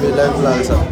live vlog sax.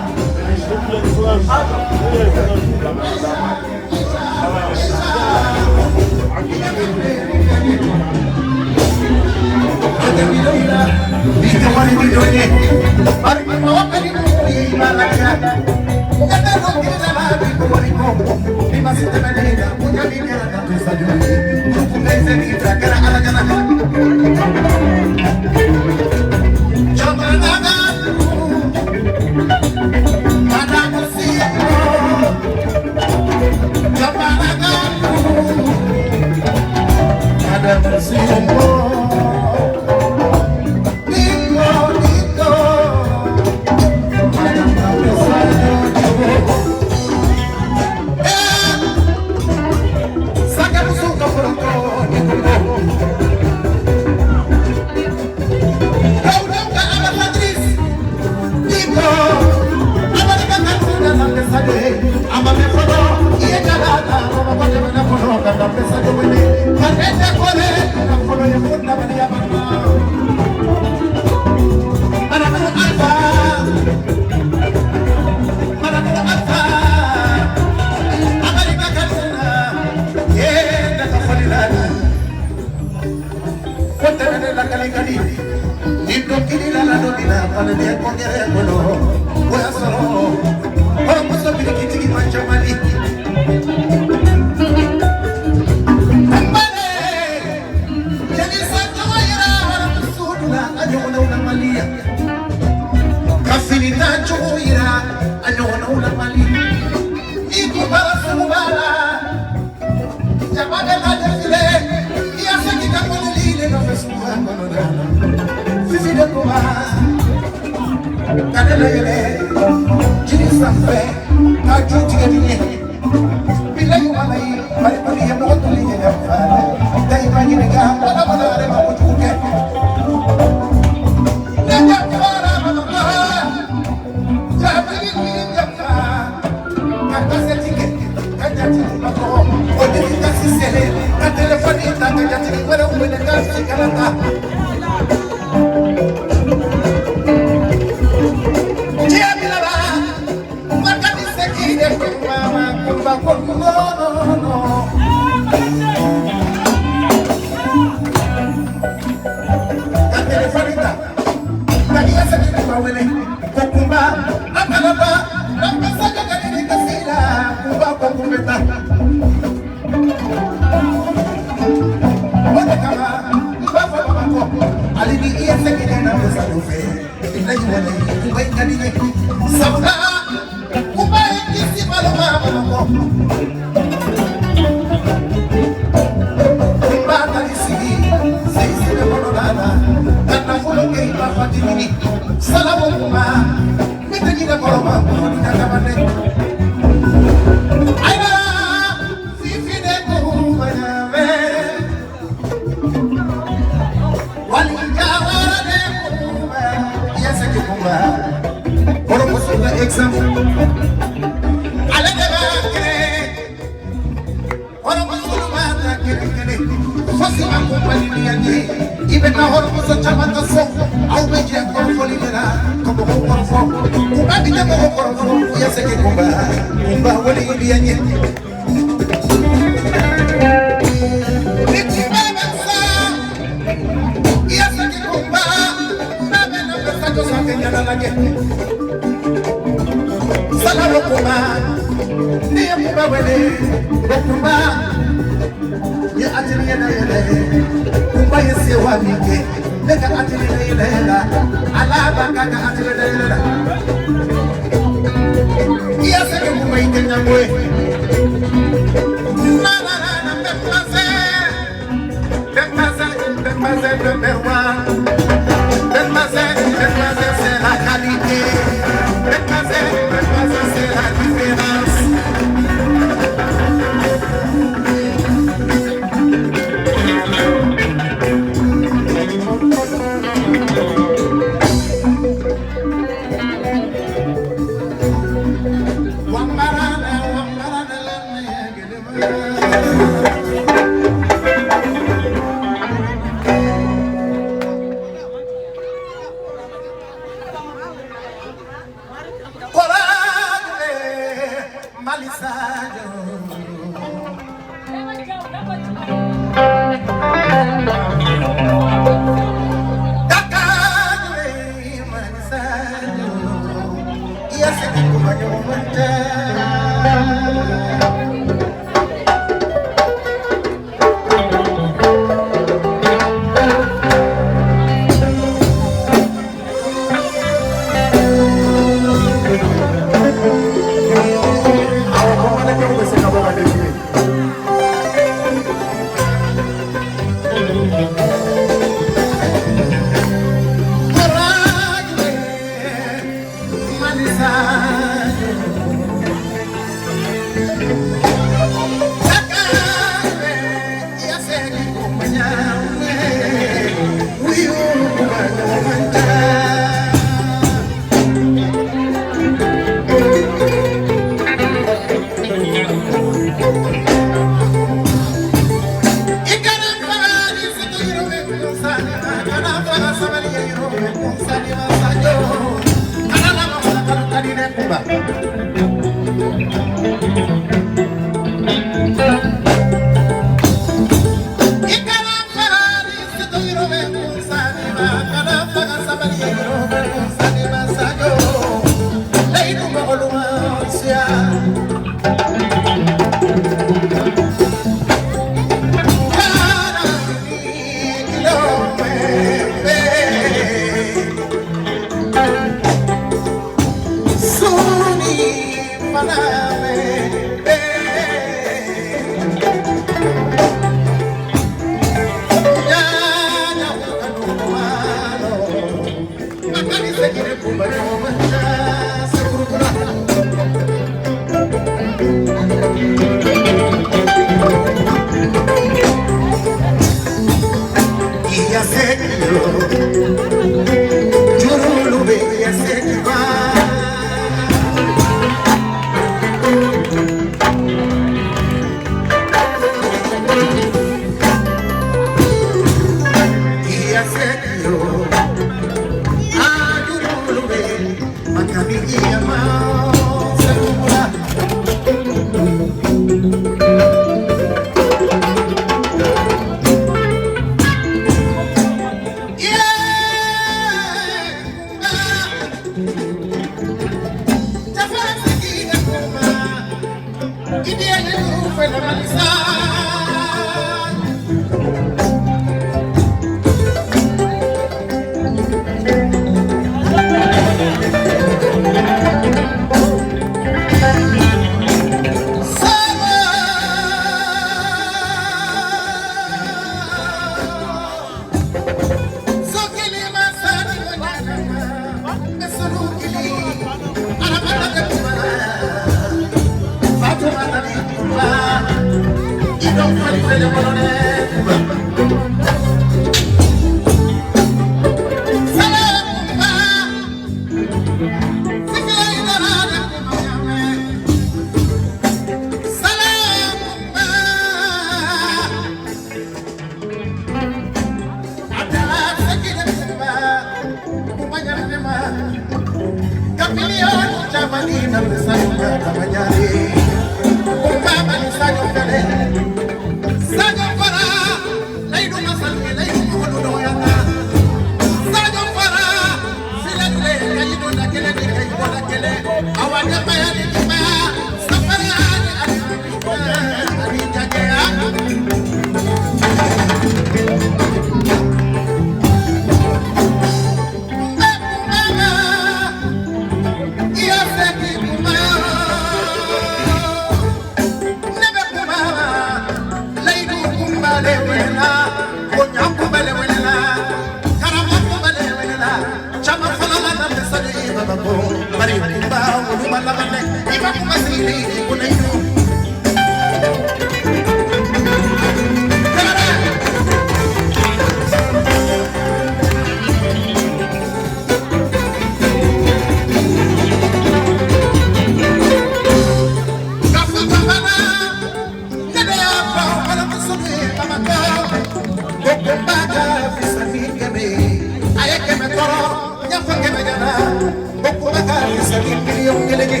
Boku bakar, saling milion gelege.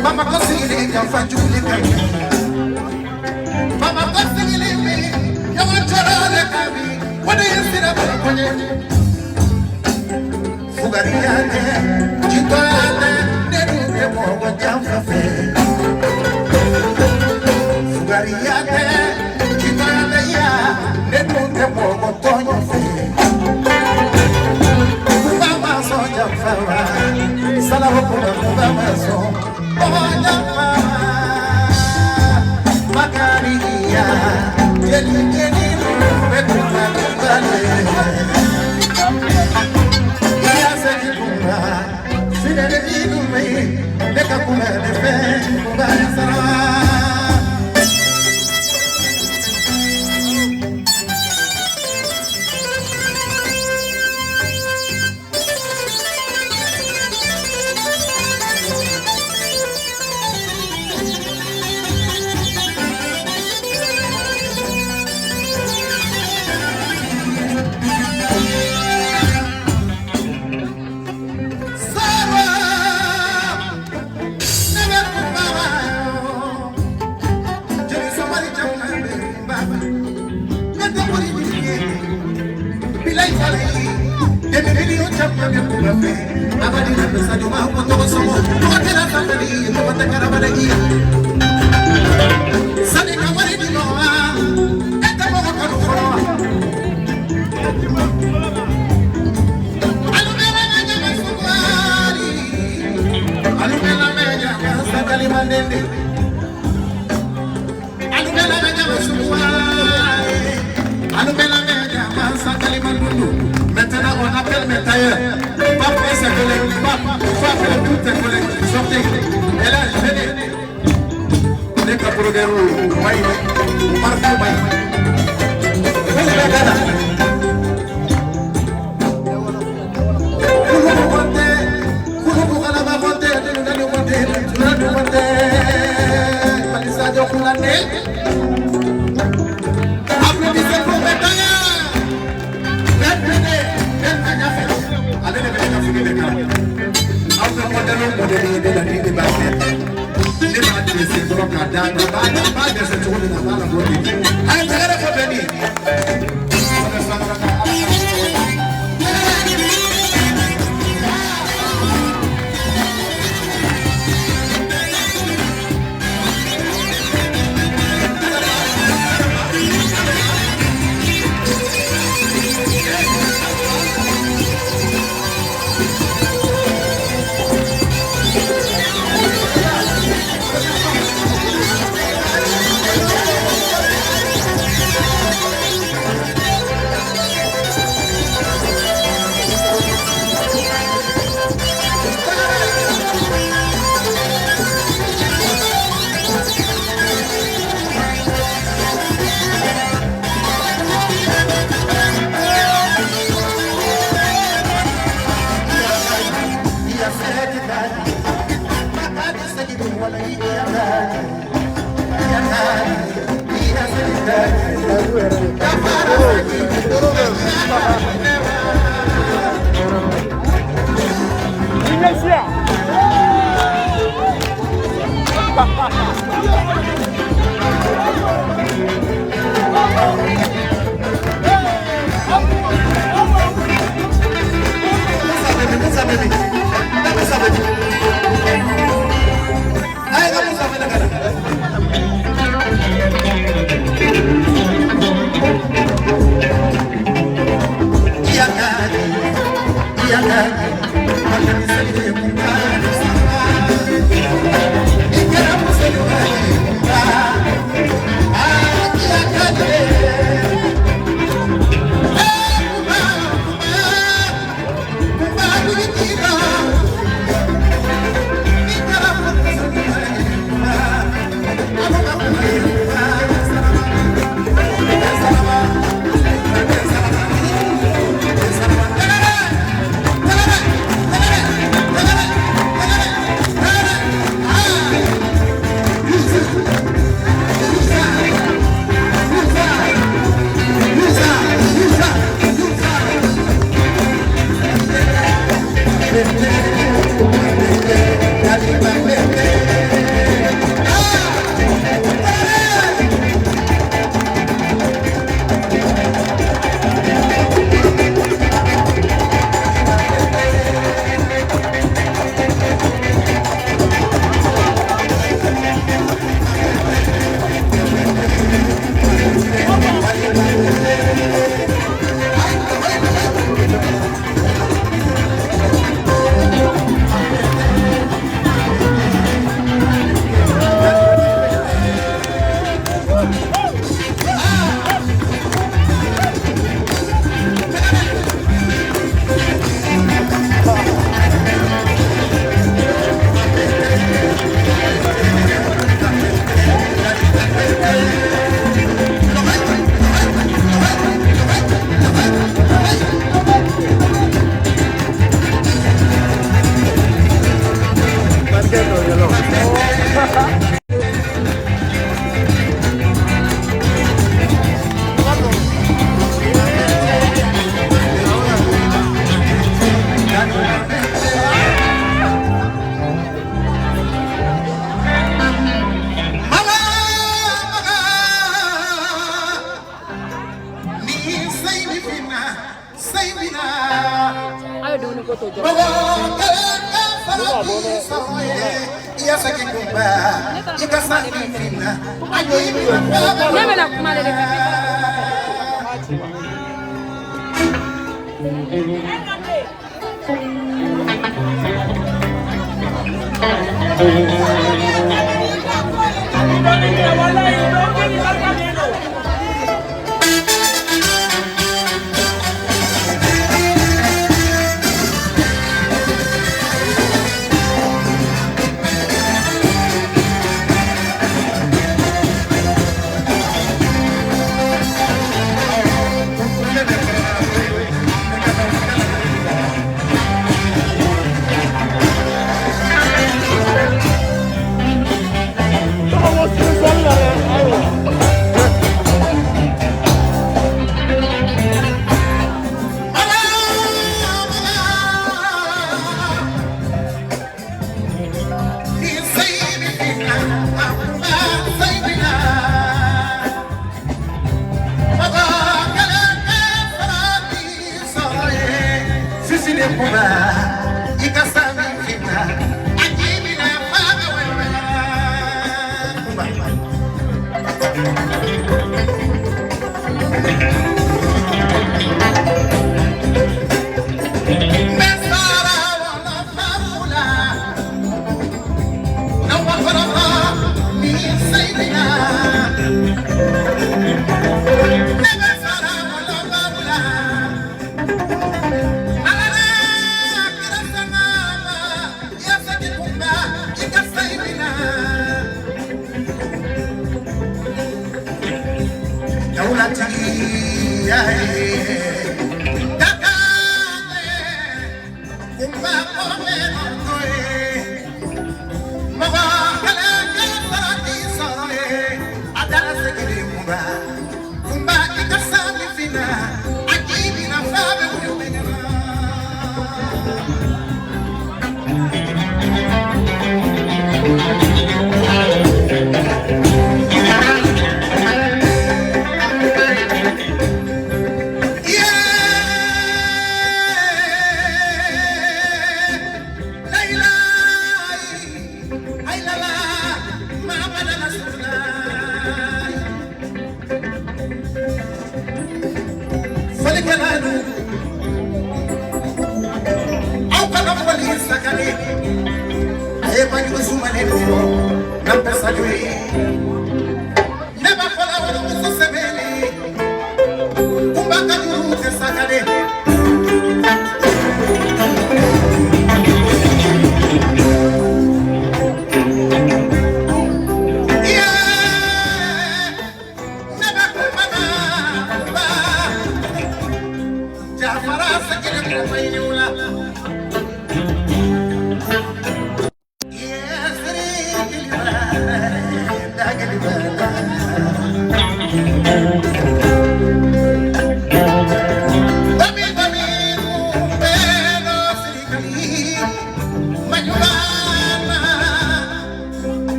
Mama consiglio che fa giù le caglie. Mama consiglio me, io mangerò le cavi, quando io si da buona fugariate, citolate, ne dubbi muovo già fa fe. Fugariate, citolate ya, ne dubbi muovo togno fe. Mama so già fa, salavo come mama so. Macaria, Jenny, maintenant on appelle mes tailleurs. Pas faire ses collègues, pas faire toutes tes collègues. Sortez. Et là, venez. On est qu'à pour le on marque le bail. Venez la gana.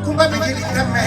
Kumba bigili kame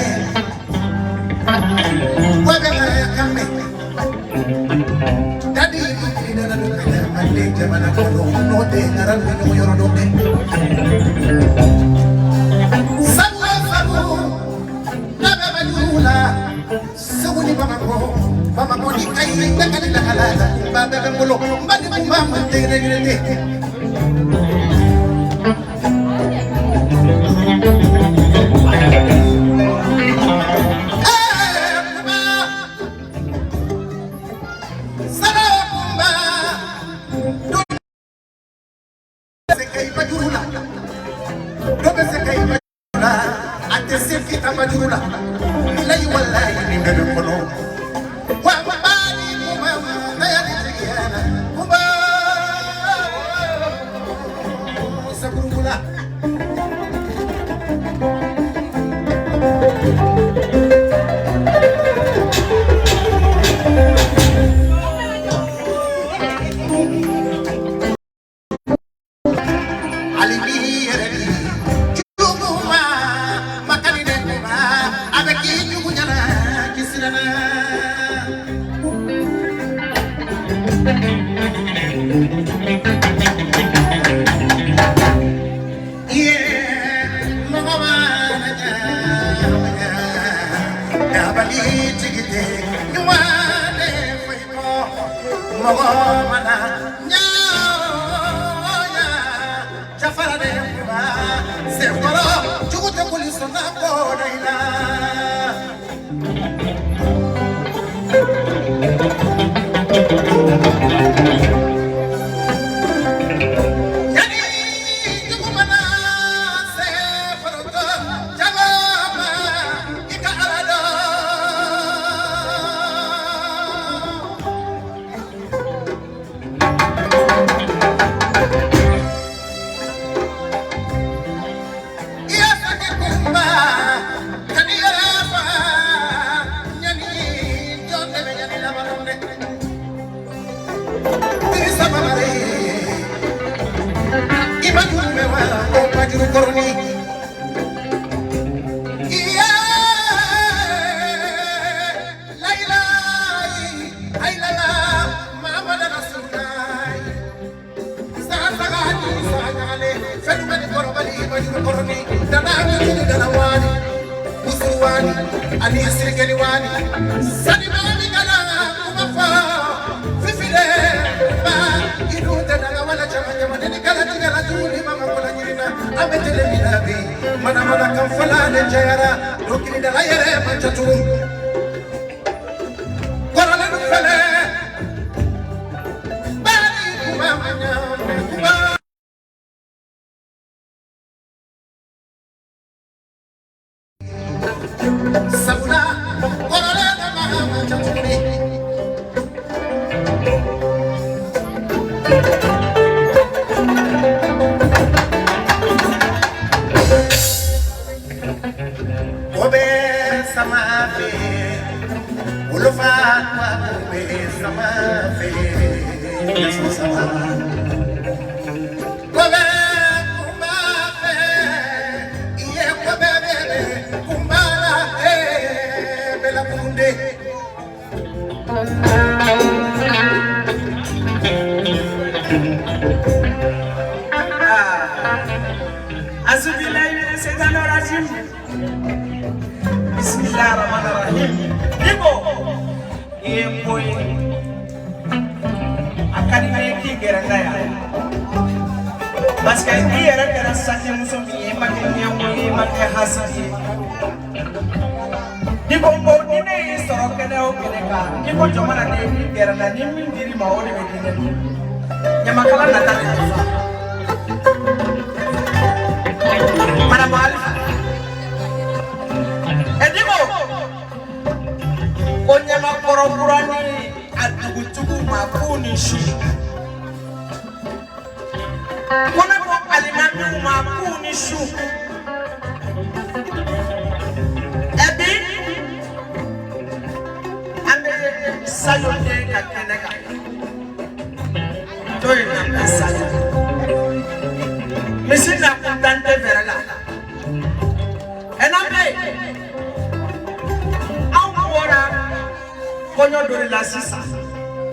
konyo dori la sisa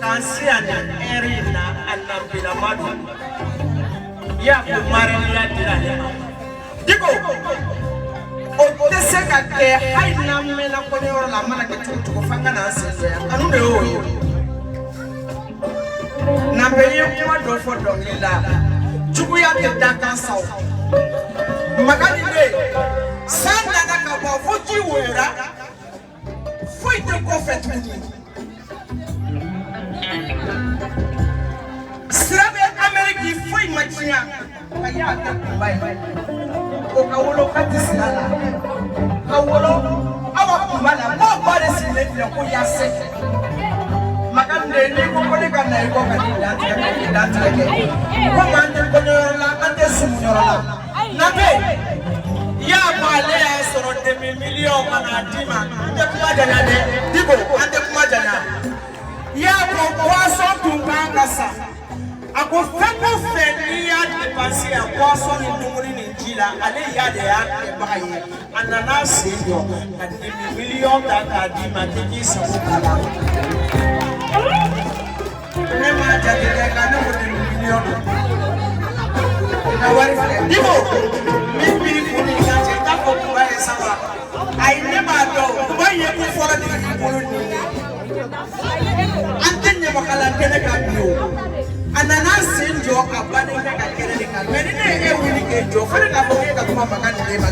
kansi ana erina anambila madu ya ko marani ya dilale diko o deseka ke haina mena konyo la mala ke tutu fanga na sese anu de o na beyo kuma do fo do ila chuku ya te daka saw magani de sanda na ka bo fuji wera foi de profeta Srabe Ameriki foi matinha kaya ta bai o kawolo katisala kawolo awa kubala mo bare sile bila ko ya se magande ne ko ko de kana ko ka data ke ko mande ko la ande sumnyora na be ya male ya soro de million kana dima ande kuma jana de dibo ande kuma jana ya ko kwaso tunganga sa ako femo feni ya depasi ya kwaso ni numuri ni njila ale ya de ya baye anana sejo ande million taka dima tiki sokala ne ma jade de kana mo de million na wari dibo mi funi ka je ta ko ba sawa ai ne ma do ba ye ku fora de ko ni antenya bakala kene ka biyo anana senjo abane ka kene ka menine e wuli ke jo fere ka boke ka kuma makani de ba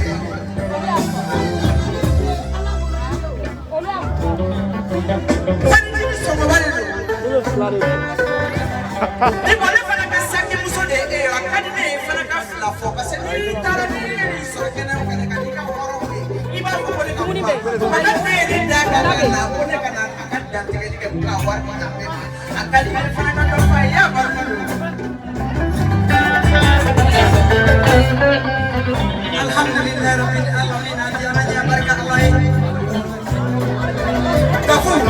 fani so mo bare ni bole fana ka sangi muso de e akadi ne fana ka fla fo parce que ni tara ni so kene ka ni ka horo ni ba ko bole ka makani ni da ka na ko ne ka na dan tinggal ke buka war kita akan difanakan doa ya baru alhamdulillah rabbil alamin ajaranya berkah Allah kafur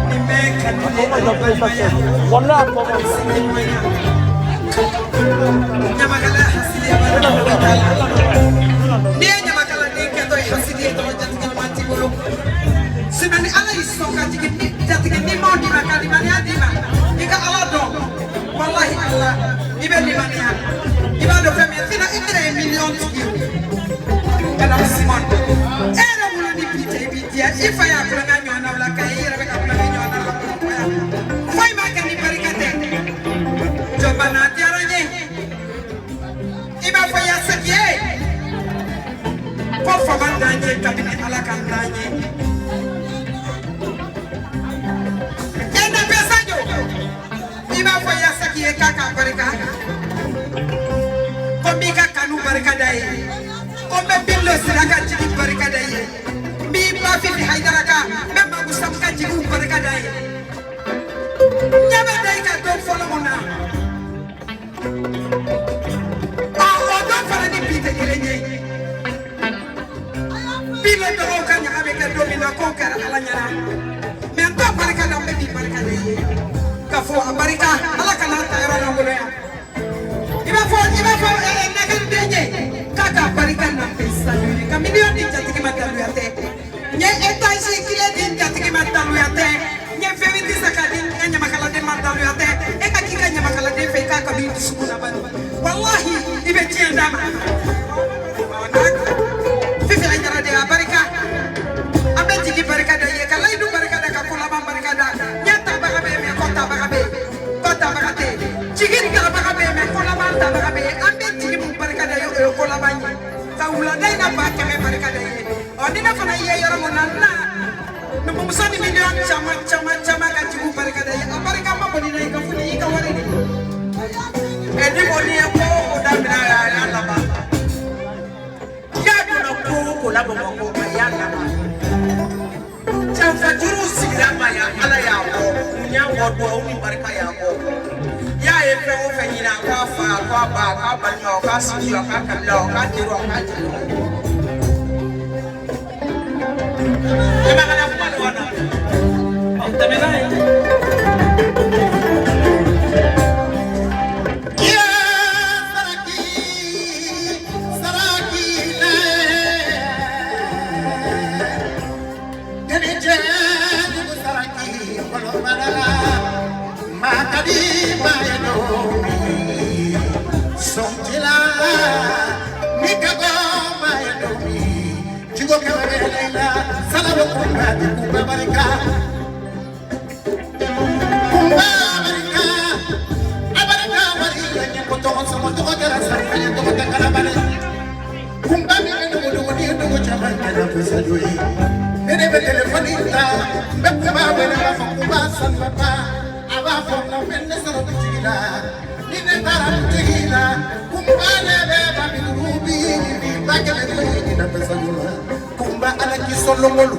nimekan wallah nyamakala hasili ya dia nyamakala ni keto hasili to jatuh mati bulu Sebenarnya Allah isoka jika ni mau dimakan di mana dima. Jika Allah dong, wallahi Allah, ibe di mana? Ibe do kami tidak ikut million sekian. Kalau Simon, era mula di pijai, ifa ya kurang nyona ulah kaya, mereka kurang nyona. Fai makan di perikate. Coba nanti aranya. Ibe fai ya sekian. Kau faman danye kabinet Allah kan danye. Iba faya sakiye kaka barika kombi kaka nu barika dai kombe billo siraka jigi barika dai mi ba fi haidara ka memba gusam ka jigi barika dai nyaba dai ka do folo mona o do fara ni pite kilenye bile do ka nya be ka do mina ko kara ala nyara me to barika da be di barika dai kafo Amerika ala kana tayro na ngolo ya iba fo nagal denye kaka Amerika na pesa ni ka million di jatiki matalu yate nye etage kile di jatiki matalu yate nye feviti sakadi nya makala de matalu yate e ka kika nya makala de fe ka bi sukuna ban wallahi ibe tienda ma fifi ajara de Amerika abe jigi Amerika de ye kala idu Amerika de ka kula ba Amerika da nyata ba be me kota ba be kota ba te jigi ka ba be me kula ba ta ba be ambe jigi mu Amerika de yo kula ba ni ka ula dai na ba ke me Amerika de ye onina fana ye yoro mo nanna no mo musani million chama ka jigi Amerika de ye Amerika ma ko ni na ka funi ka wale ni e di mo ni ko da bina ya la ba ya do ko la bo ko ya la ba Fajuru sigama ya ala ya ko nya wodo o mi barika ya ko ya e fe o fe nyina kwa fa kwa ba ka ba no ka si yo ka ka lo ka tiro ka tiro e ba kana kwa lo na o te me dai Chila, Mikago, my enemy. Chigo Kavela, Salavo Kumba, Kumba Barika. Kumba Barika, Abarika, Maria, Yakoton, someone to get us and to the Carabale. Kumba, you know, Japan, and I'm never telefonita, Kumba, whenever Kumba, San Papa, Ava from the Venice of Tigila. Tigila, Ruby, in a Pesagula, Kumba Alaki Solomon.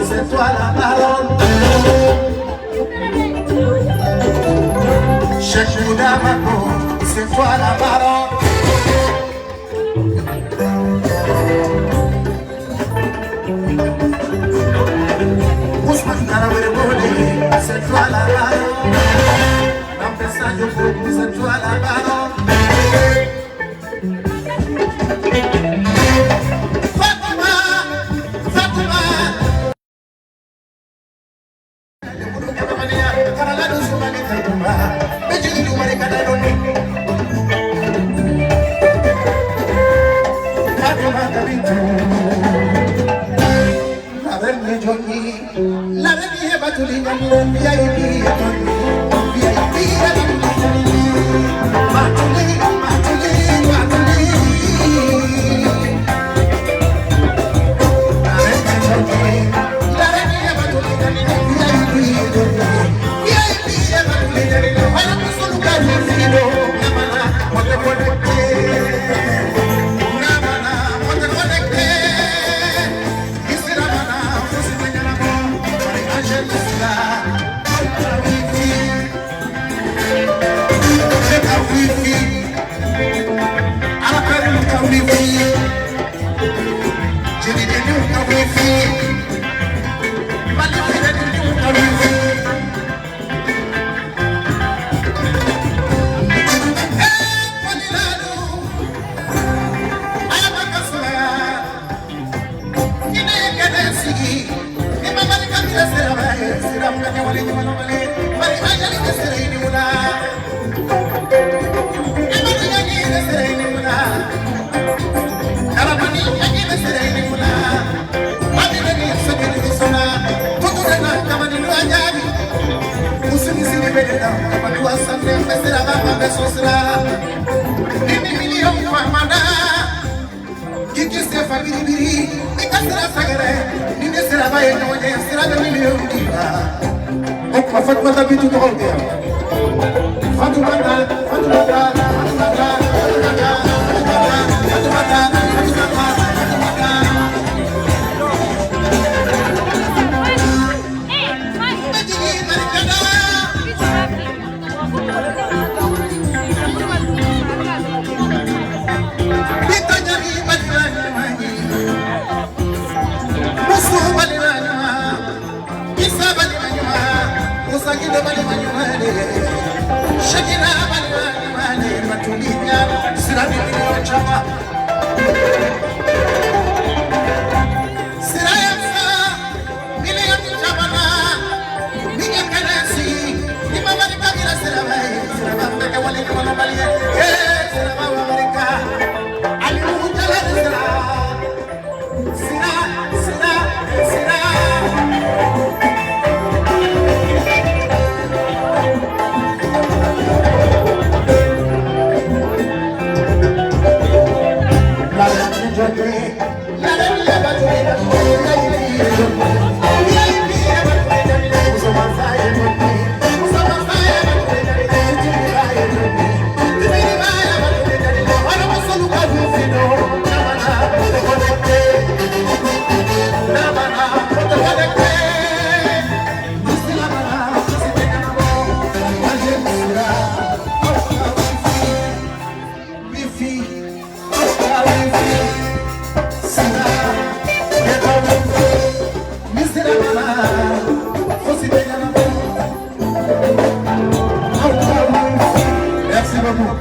C'est toi la baronne. Cheikh Moudamako, c'est toi la baronne. Ousmane Karawere Bole, c'est toi la baronne. Rampessa Dioko, c'est toi la baronne. La vie est battue dans le VIP. Merci beaucoup.